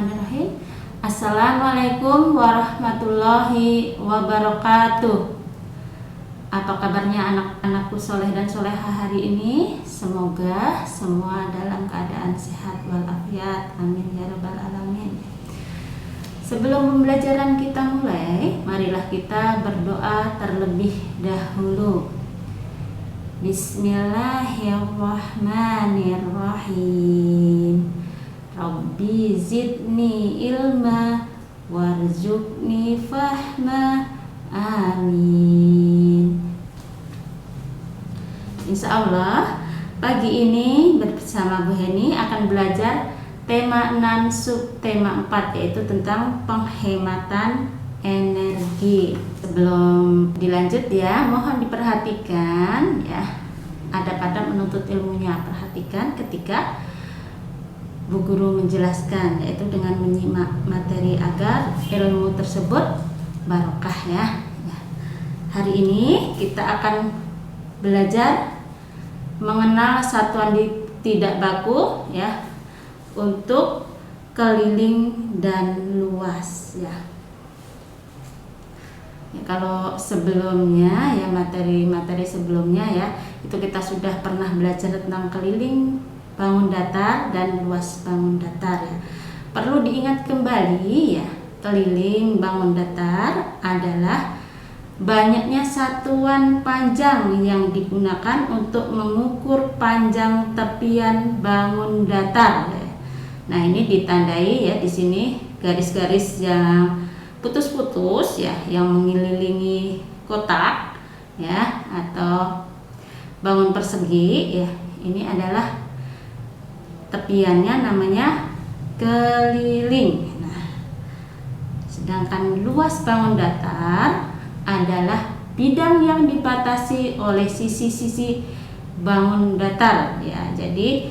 Bismillahirrahmanirrahim. Assalamualaikum warahmatullahi wabarakatuh. Apa kabarnya anak-anakku soleh dan soleha hari ini? Semoga semua dalam keadaan sehat walafiat. Amin ya rabbal alamin. Sebelum pembelajaran kita mulai, marilah kita berdoa terlebih dahulu. Bismillahirrahmanirrahim. Rabbi zidni ilma warzuqni fahma. Amin. Insya Allah pagi ini bersama Bu Heni akan belajar tema 6 subtema 4, yaitu tentang penghematan energi. Sebelum dilanjut ya, mohon diperhatikan ya, adab-adab menuntut ilmunya. Perhatikan ketika Bu Guru menjelaskan, yaitu dengan menyimak materi agar ilmu tersebut barokah ya. Hari ini kita akan belajar mengenal satuan tidak baku ya, untuk keliling dan luas ya. Kalau sebelumnya ya, materi sebelumnya ya, itu kita sudah pernah belajar tentang keliling, bangun datar, dan luas bangun datar ya. Perlu diingat kembali ya, keliling bangun datar adalah banyaknya satuan panjang yang digunakan untuk mengukur panjang tepian bangun datar ya. Nah, ini ditandai ya di sini garis-garis yang putus-putus ya, yang mengelilingi kotak ya, atau bangun persegi ya. Ini adalah tepiannya, namanya keliling. Nah, sedangkan luas bangun datar adalah bidang yang dibatasi oleh sisi-sisi bangun datar ya. Jadi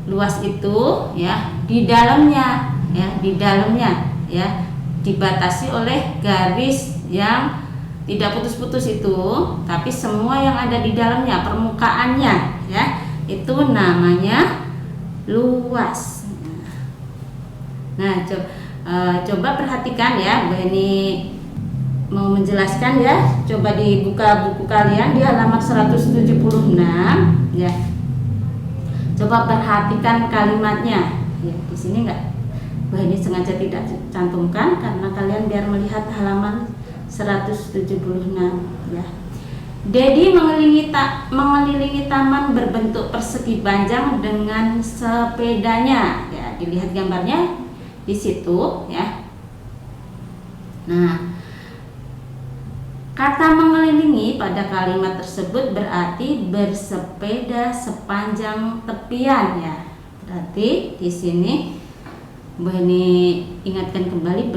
luas itu ya di dalamnya ya dibatasi oleh garis yang tidak putus-putus itu, tapi semua yang ada di dalamnya, permukaannya ya, itu namanya luas. Nah, coba perhatikan ya, ini mau menjelaskan ya. Coba dibuka buku kalian di halaman 176 ya. Coba perhatikan kalimatnya ya. Di sini ini sengaja tidak cantumkan karena kalian biar melihat halaman 176 ya. Dedi mengelilingi taman berbentuk persegi panjang dengan sepedanya ya. Dilihat gambarnya di situ ya. Nah, kata mengelilingi pada kalimat tersebut berarti bersepeda sepanjang tepian ya. Berarti di sini Bu Heni ingatkan kembali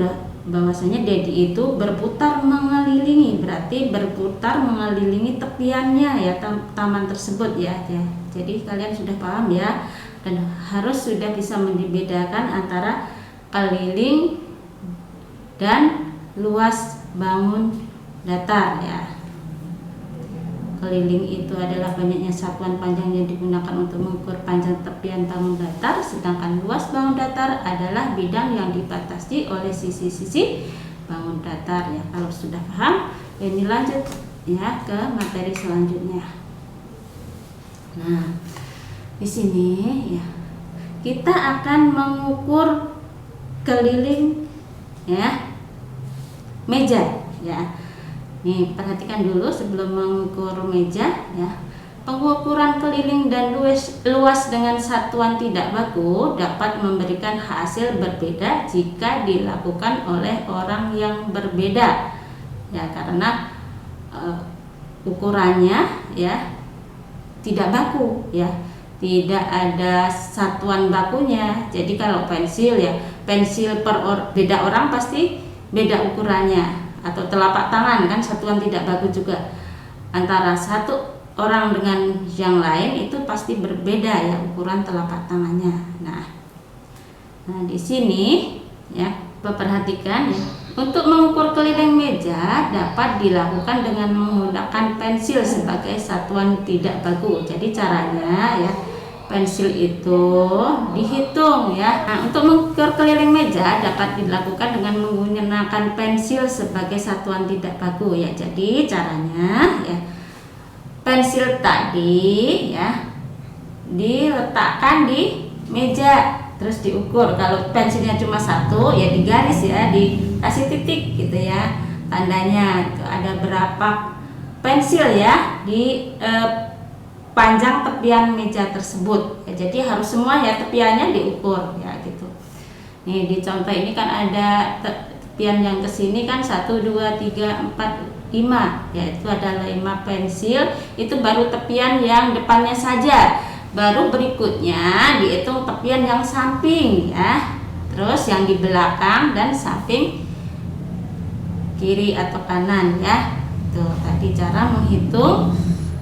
bahwasanya Dedi itu berputar mengelilingi, berarti berputar mengelilingi tepiannya ya, taman tersebut ya. Jadi kalian sudah paham ya, dan harus sudah bisa membedakan antara keliling dan luas bangun datar ya. Keliling itu adalah banyaknya satuan panjang yang digunakan untuk mengukur panjang tepian bangun datar, sedangkan luas bangun datar adalah bidang yang dibatasi oleh sisi-sisi bangun datar ya. Kalau sudah paham, ini lanjut ya ke materi selanjutnya. Nah, di sini ya kita akan mengukur keliling ya meja ya. Nih, perhatikan dulu sebelum mengukur meja ya. Pengukuran keliling dan luas dengan satuan tidak baku dapat memberikan hasil berbeda jika dilakukan oleh orang yang berbeda ya, karena ukurannya ya tidak baku ya, tidak ada satuan bakunya. Jadi kalau pensil ya, pensil beda orang pasti beda ukurannya, atau telapak tangan kan satuan tidak baku juga, antara satu orang dengan yang lain itu pasti berbeda ya ukuran telapak tangannya. Nah di sini ya, perhatikan ya, untuk mengukur keliling meja dapat dilakukan dengan menggunakan pensil sebagai satuan tidak baku. Jadi caranya ya, pensil itu dihitung ya. Nah, untuk mengukur keliling meja dapat dilakukan dengan menggunakan pensil sebagai satuan tidak baku ya. Jadi caranya ya, pensil tadi ya diletakkan di meja terus diukur. Kalau pensilnya cuma satu ya digaris ya, dikasih titik gitu ya, tandanya itu ada berapa pensil ya di panjang tepian meja tersebut ya. Jadi harus semua ya tepiannya diukur ya gitu. Nih di contoh ini kan ada tepian yang kesini kan 1, 2, 3, 4, 5 ya, itu ada 5 pensil. Itu baru tepian yang depannya saja. Baru berikutnya dihitung tepian yang samping ya, terus yang di belakang dan samping kiri atau kanan ya. Tuh tadi cara menghitung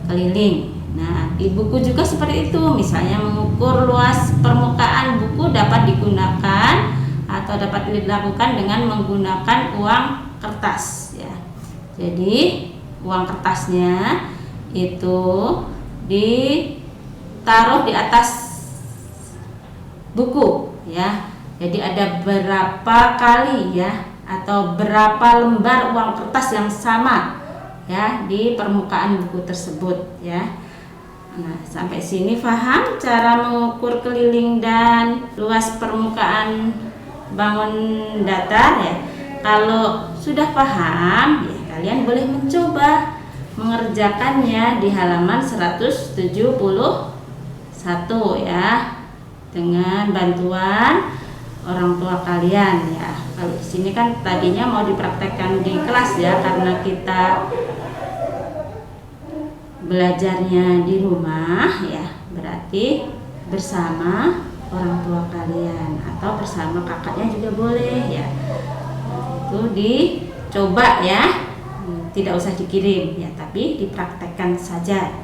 keliling. Nah, di buku juga seperti itu. Misalnya mengukur luas permukaan buku dapat digunakan atau dapat dilakukan dengan menggunakan uang kertas ya. Jadi, uang kertasnya itu ditaruh di atas buku ya. Jadi ada berapa kali ya atau berapa lembar uang kertas yang sama ya di permukaan buku tersebut ya. Nah, sampai sini paham cara mengukur keliling dan luas permukaan bangun datar ya. Kalau sudah paham ya, kalian boleh mencoba mengerjakannya di halaman 171 ya, dengan bantuan orang tua kalian ya. Kalau di sini kan tadinya mau dipraktekkan di kelas ya, karena kita belajarnya di rumah ya, berarti bersama orang tua kalian atau bersama kakaknya juga boleh ya. Itu dicoba ya, tidak usah dikirim ya, tapi dipraktekkan saja.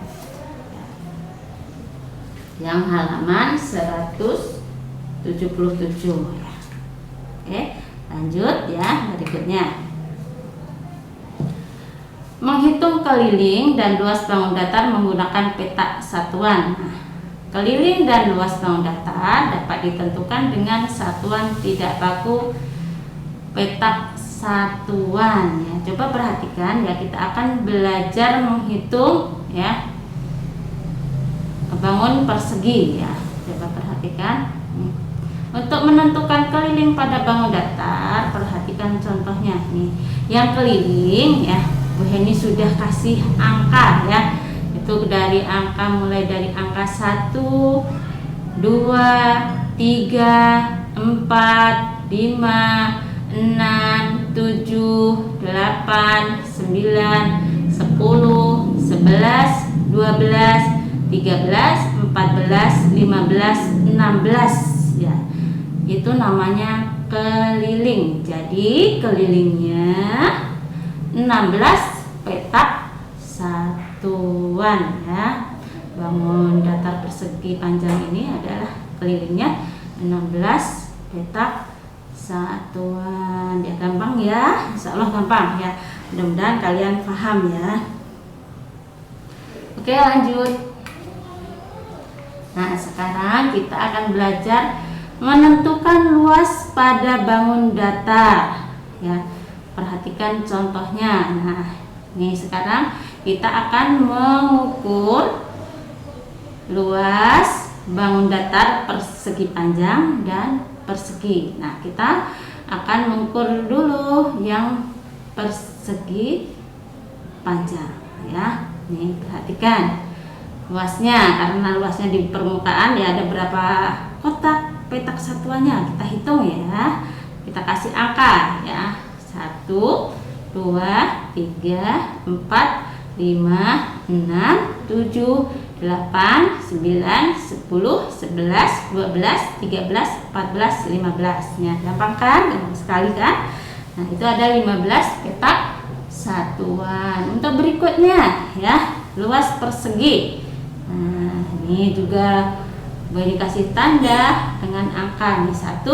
Yang halaman 177 ya. Oke, lanjut ya berikutnya. Menghitung keliling dan luas bangun datar menggunakan peta satuan. Nah, keliling dan luas bangun datar dapat ditentukan dengan satuan tidak baku petak satuan ya. Coba perhatikan ya, kita akan belajar menghitung ya bangun persegi ya. Coba perhatikan. Untuk menentukan keliling pada bangun datar, perhatikan contohnya nih. Yang keliling ya, Bu Heni sudah kasih angka ya. Itu dari angka, mulai dari angka 1, 2, 3, 4, 5, 6, 7, 8, 9, 10, 11, 12, 13, 14, 15, 16 ya. Itu namanya keliling. Jadi kelilingnya 16 petak satuan ya. Bangun datar persegi panjang ini adalah kelilingnya 16 petak satuan ya. Gampang ya, insya Allah gampang ya. Mudah-mudahan kalian paham ya. Oke, lanjut. Nah, sekarang kita akan belajar menentukan luas pada bangun datar ya. Perhatikan contohnya. Nah, ini sekarang kita akan mengukur luas bangun datar persegi panjang dan persegi. Nah, kita akan mengukur dulu yang persegi panjang ya. Nih, perhatikan luasnya, karena luasnya di permukaan ya ada berapa kotak petak satuannya, kita hitung ya. Kita kasih angka ya. 1, 2, 3, 4, 5, 6, 7, 8, 9, 10, 11, 12, 13, 14, 15 ya. Gampang kan? Gampang sekali kan? Nah, itu ada 15 petak satuan. Untuk berikutnya ya, luas persegi. Nah, ini juga boleh dikasih tanda dengan angka nih. 1,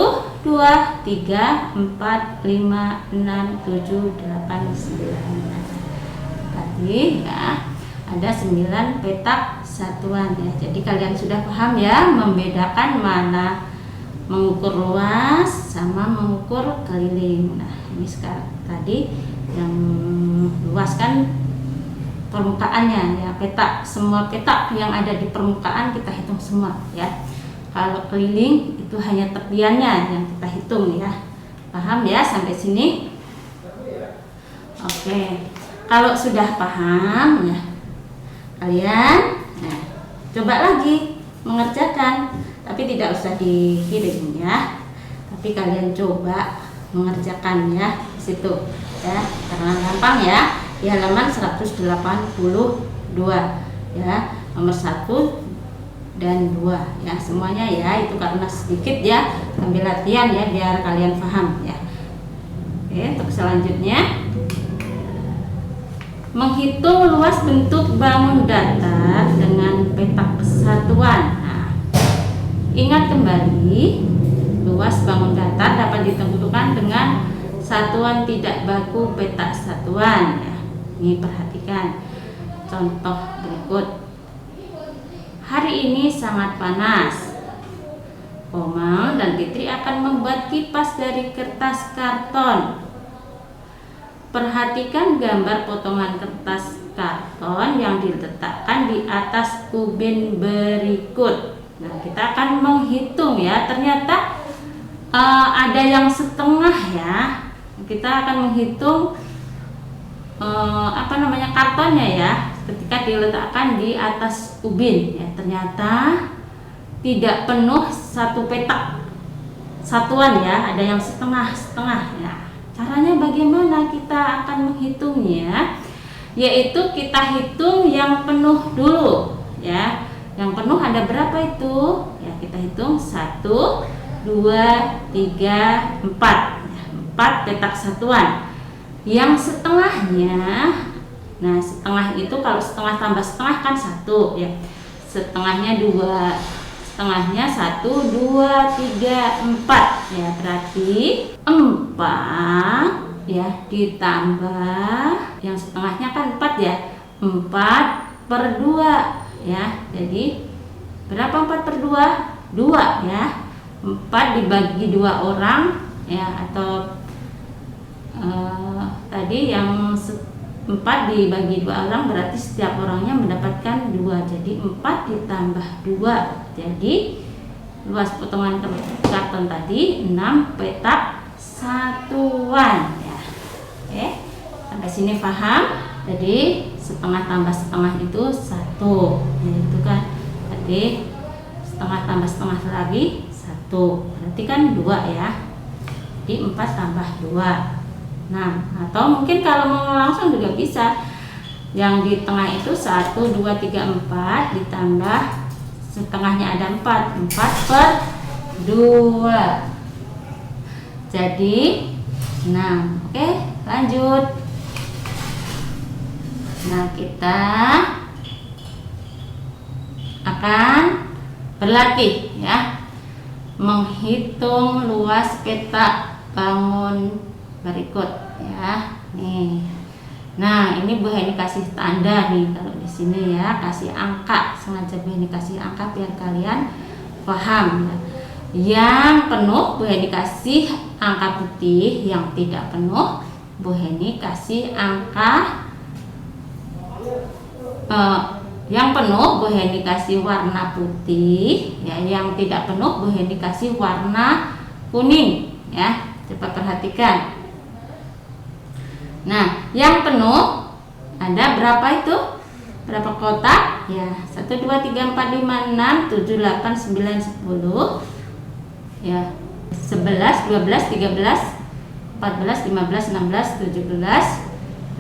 2, 3, 4, 5, 6, 7, 8, 9. Tadi ya. ada 9 petak satuan ya. Jadi kalian sudah paham ya membedakan mana mengukur luas sama mengukur keliling. Nah, ini sekarang tadi yang luas kan permukaannya ya, petak, semua petak yang ada di permukaan kita hitung semua ya. Kalau keliling itu hanya tepiannya yang kita hitung ya. Paham ya sampai sini? Oke. Kalau sudah paham ya, kalian coba lagi mengerjakan, tapi tidak usah dikirim ya. Tapi kalian coba mengerjakan ya di situ ya, karena gampang ya. Di halaman 182 ya, nomor 1 dan 2 ya, semuanya ya, itu karena sedikit ya, ambil latihan ya biar kalian paham ya. Oke, untuk selanjutnya menghitung luas bentuk bangun datar dengan petak satuan. Nah, ingat kembali, luas bangun datar dapat ditentukan dengan satuan tidak baku petak satuan ya. Ini perhatikan contoh berikut. Hari ini sangat panas. Komang dan Fitri akan membuat kipas dari kertas karton. Perhatikan gambar potongan kertas karton yang diletakkan di atas ubin berikut. Nah, kita akan menghitung ya. Ternyata ada yang setengah ya. Kita akan menghitung kartonnya ya, ketika diletakkan di atas ubin ya, ternyata tidak penuh satu petak satuan ya, ada yang setengah ya. Caranya bagaimana kita akan menghitungnya? Yaitu kita hitung yang penuh dulu ya. Yang penuh ada berapa itu? Ya, kita hitung 1, 2, 3, 4 ya, 4 petak satuan. Yang setengahnya, nah setengah itu kalau setengah tambah setengah kan 1 ya, setengahnya 2, setengahnya 1, 2, 3, 4 ya, berarti 4 ya ditambah yang setengahnya kan 4 ya, 4/2 ya. Jadi berapa 4/2? 2 ya. 4 dibagi 2 orang ya, atau tadi yang 4 dibagi 2 orang berarti setiap orangnya mendapatkan 2. Jadi 4 ditambah 2. Jadi luas potongan karton tadi 6 petak satuan ya. Oke, sampai sini paham? Jadi setengah tambah setengah itu 1 ya, itu kan tadi setengah tambah setengah lagi 1, berarti kan 2 ya. Jadi 4 tambah 2. Nah, atau mungkin kalau mau langsung juga bisa. Yang di tengah itu 1, 2, 3, 4 ditambah setengahnya ada 4, 4/2. Jadi 6. Oke, lanjut. Nah, kita akan berlatih ya, menghitung luas petak bangun berikut ya. Nih. Nah, ini Bu Heni kasih tanda nih kalau di sini ya, kasih angka, sengaja Bu Heni kasih angka biar kalian paham ya. Yang penuh Bu Heni kasih angka putih, yang tidak penuh Bu Heni kasih angka yang penuh Bu Heni kasih warna putih ya, yang tidak penuh Bu Heni kasih warna kuning ya. Coba perhatikan. Nah, yang penuh ada berapa itu? Berapa kotak? Ya, 1, 2, 3, 4, 5, 6, 7, 8, 9, 10 ya, 11, 12, 13, 14, 15, 16, 17,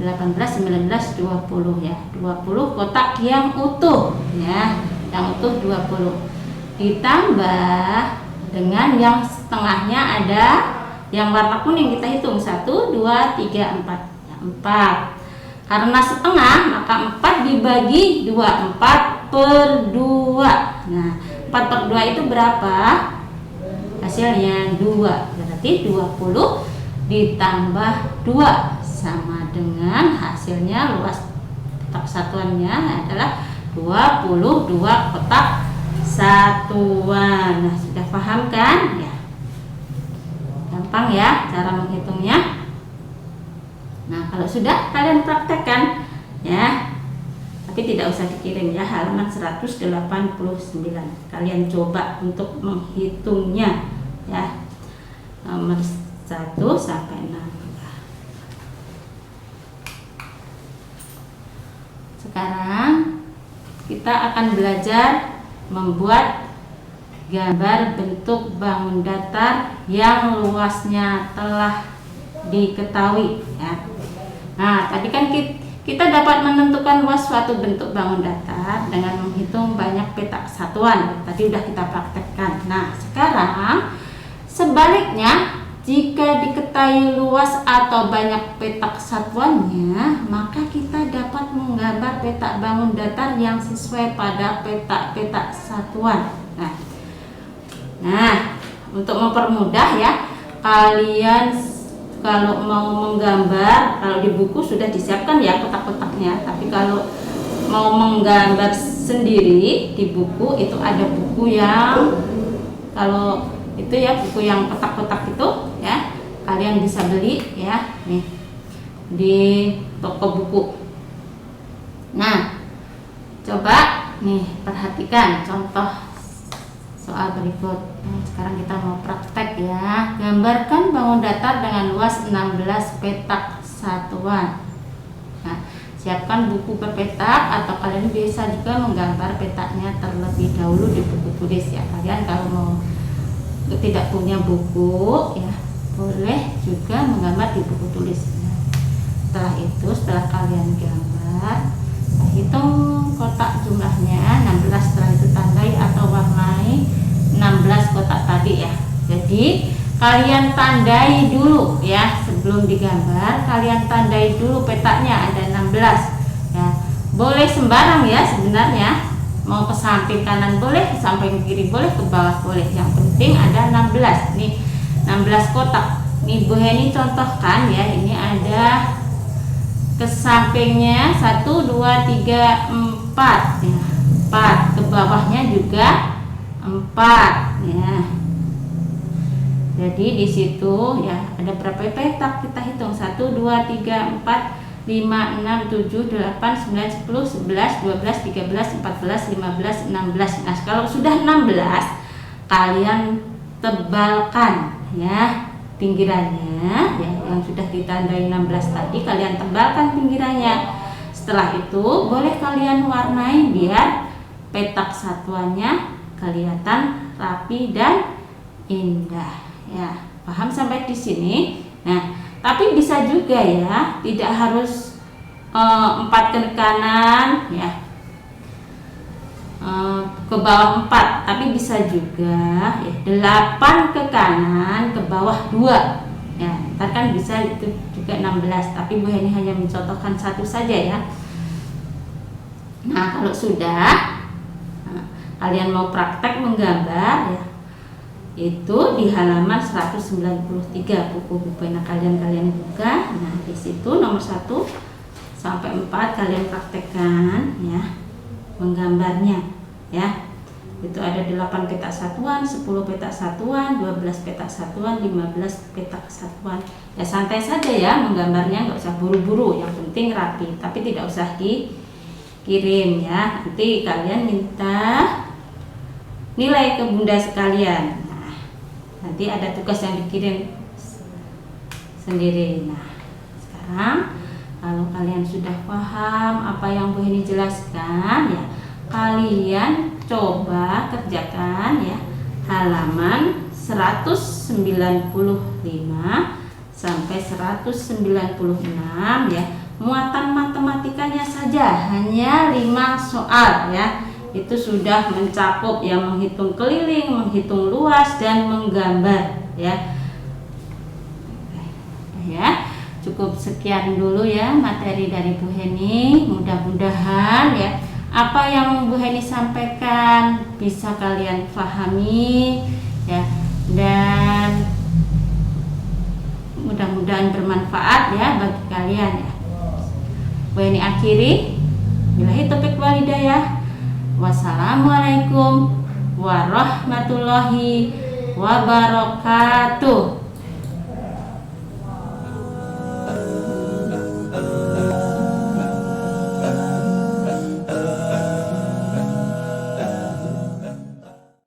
18, 19, 20 ya. 20 kotak yang utuh ya, yang utuh 20. Ditambah dengan yang setengahnya ada yang warna kuning, kita hitung 1, 2, 3, 4 ya, 4. Karena setengah maka 4 dibagi 2, 4/2. Nah, 4/2 itu berapa? Hasilnya 2. Berarti 20 ditambah 2 sama dengan hasilnya luas kotak satuannya adalah 22 kotak satuan. Nah, sudah paham kan? Ya. Gampang ya cara menghitungnya. Nah, kalau sudah kalian praktekkan ya. Tapi tidak usah dikirim ya, halaman 189. Kalian coba untuk menghitungnya ya. Nomor 1 sampai 6. Sekarang kita akan belajar membuat gambar bentuk bangun datar yang luasnya telah diketahui ya. Nah, tadi kan kita dapat menentukan luas suatu bentuk bangun datar dengan menghitung banyak petak satuan. Tadi udah kita praktekkan. Nah, sekarang sebaliknya, jika diketahui luas atau banyak petak satuannya, maka kita dapat menggambar petak bangun datar yang sesuai pada petak-petak satuan. Nah, untuk mempermudah ya, kalian kalau mau menggambar, kalau di buku sudah disiapkan ya kotak-kotaknya. Tapi kalau mau menggambar sendiri di buku itu ada buku yang kalau itu ya buku yang kotak-kotak itu ya, kalian bisa beli ya nih di toko buku. Nah, coba nih perhatikan contoh soal berikut. Nah, sekarang kita mau praktek ya. Gambarkan bangun datar dengan luas 16 petak satuan. Nah, siapkan buku berpetak atau kalian bisa juga menggambar petaknya terlebih dahulu di buku tulis ya. Kalian kalau mau tidak punya buku ya, boleh juga menggambar di buku tulis. Nah, setelah itu, setelah kalian gambar, hitung kotak jumlahnya 16. Setelah itu tandai atau warnai 16 kotak tadi ya. Jadi kalian tandai dulu ya, sebelum digambar kalian tandai dulu petaknya ada 16 ya. Boleh sembarang ya sebenarnya, mau ke samping kanan boleh, ke samping kiri boleh, ke bawah boleh, yang penting ada 16. Nih 16 kotak. Nih Bu Heni contohkan ya, ini ada ke sampingnya 1, 2, 3, 4 ya. 4, ke bawahnya juga 4 ya. Jadi di situ ya ada berapa petak kita hitung? 1, 2, 3, 4, 5, 6, 7, 8, 9, 10, 11, 12, 13, 14, 15, 16. Nah, kalau sudah 16 kalian tebalkan ya pinggirannya ya, yang sudah ditandai 16 tadi kalian tebalkan pinggirannya. Setelah itu boleh kalian warnai biar petak satuannya kelihatan rapi dan indah ya. Paham sampai di sini? Nah, tapi bisa juga ya, tidak harus 4 ke kanan ya, ke bawah 4, tapi bisa juga ya 8 ke kanan, ke bawah 2 ya. Ntar kan bisa itu juga 16, tapi Bu Heni hanya mencontohkan satu saja ya. Nah, kalau sudah kalian mau praktek menggambar ya, itu di halaman 193 buku pena kalian buka. Nah, di situ nomor 1 sampai 4 kalian praktekkan ya menggambarnya ya. Itu ada 8 petak satuan, 10 petak satuan, 12 petak satuan, 15 petak satuan. Ya santai saja ya menggambarnya, nggak usah buru-buru, yang penting rapi, tapi tidak usah dikirim ya. Nanti kalian minta nilai ke bunda sekalian. Nah, nanti ada tugas yang dikirim sendiri. Nah, sekarang kalau kalian sudah paham apa yang Bu Heni jelaskan ya, kalian coba kerjakan ya halaman 195 sampai 196 ya. Muatan matematikanya saja hanya 5 soal ya. Itu sudah mencakup yang menghitung keliling, menghitung luas, dan menggambar ya. Ya, cukup sekian dulu ya materi dari Bu Heni. Mudah-mudahan ya apa yang Bu Heni sampaikan bisa kalian pahami ya, dan mudah-mudahan bermanfaat ya bagi kalian ya. Bu Heni akhiri. Billahi taufiq wal hidayah. Wassalamualaikum warahmatullahi wabarakatuh.